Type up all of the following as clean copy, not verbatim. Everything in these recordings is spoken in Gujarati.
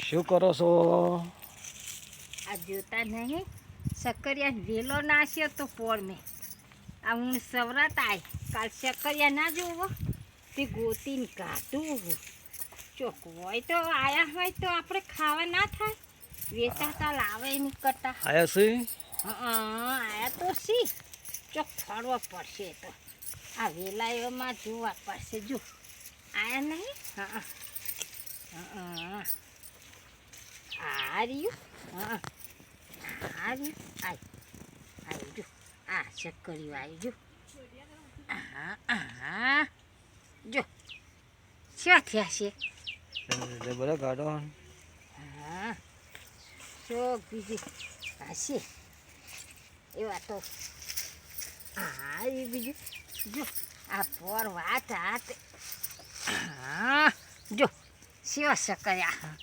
શું કરો છો? આ જોતા નહીં સક્કરિયા વેલો નાશ્યો તો પોર મેં આ હું સવરાત આય કાલ સક્કરિયા ના જોવો તે ગોતીને કાઢું ચોક હોય તો આયા હોય તો આપણે ખાવા ના થાય વેચાતા લાવે નહીં કરતા આયા છે? આયા તો સી ચોક ફરવા પડશે તો આ વેલાયોમાં જોવા પડશે જો આયા નહીં હા આ રહ્યું હા આ રહ્યું આવી જો આ શક્કરિયું આવી જો જો શું થયા છે બધા કાઢો. હા શોખ બીજી હશે એવા તો હા એ બીજું જો આ પોર વાત હાથ હા જો સેવા સક્કરિયા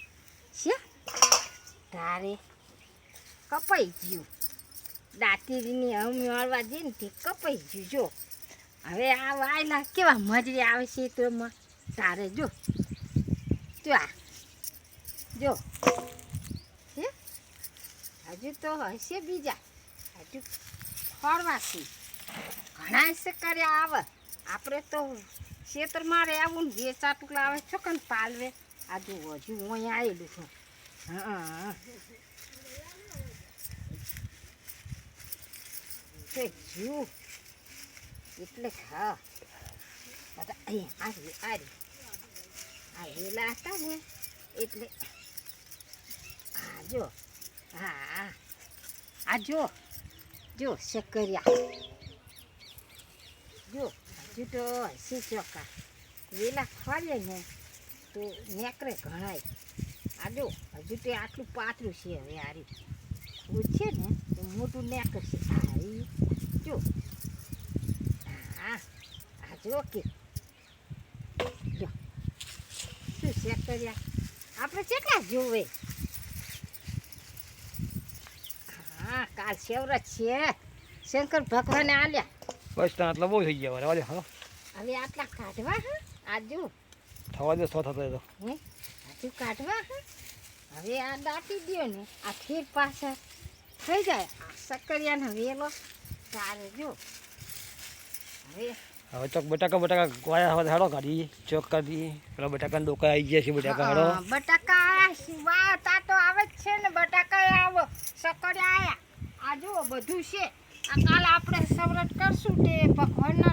છે તારે કપાઈ ગયું દાંતીની હવે મેળવા જઈને તે કપાઈ ગયું જો હવે આ વાયલા કેવા મજરી આવે છે તોમાં તારે જો આ જો હે હજુ તો હશે બીજા હજુ ફરવાથી ઘણા સક્કરિયા આવે આપણે તો ખેતરમાં રહેવું ને વેચાતું લાવે છોકન પાલવે આ જો હજુ અહીંયા આવેલું છું હા જુ એટલે હા બધા અહીંયા આ વેલા હતા ને એટલે હા જો હા આ જો સક્કરિયા જો હજુ તો હસી ચોખા વેલા ખવાડીએ ને તો નેકરે ઘણાય આ જો હજુ તો આટલું પાતળું છે હવે આરી છે ને તો મોટું નેકરશે હા એ જો હા આ જો કે જો શું સક્કરિયા આપણે કેટલા જોવે હા કાલ શેવરત છે શંકર ભગવાને આલ્યા બસ ત્યાં આટલા બહુ થઈ ગયા હવે હા હવે આટલા કાઢવા હા આજુ થવા દે સો થતો તો હે હજુ કાઢવા હા હવે આ દાટી દો ને આ ફેર પાછા થઈ જાય આ સક્કરિયાનો વેલો તારે જો હવે ચોક બટાકા વાયા હવે હાડો કાઢી ચોક કાઢી પેલા બટાકાને ડોકા આવી ગયા છે બટાકા હાડો બટાકા વાહ તા તો આવે જ છે ને બટાકા આવો સક્કરિયા આયા આ જુઓ બધું છે આ કાલ આપણે સવરત કરશું તે ભગવાનના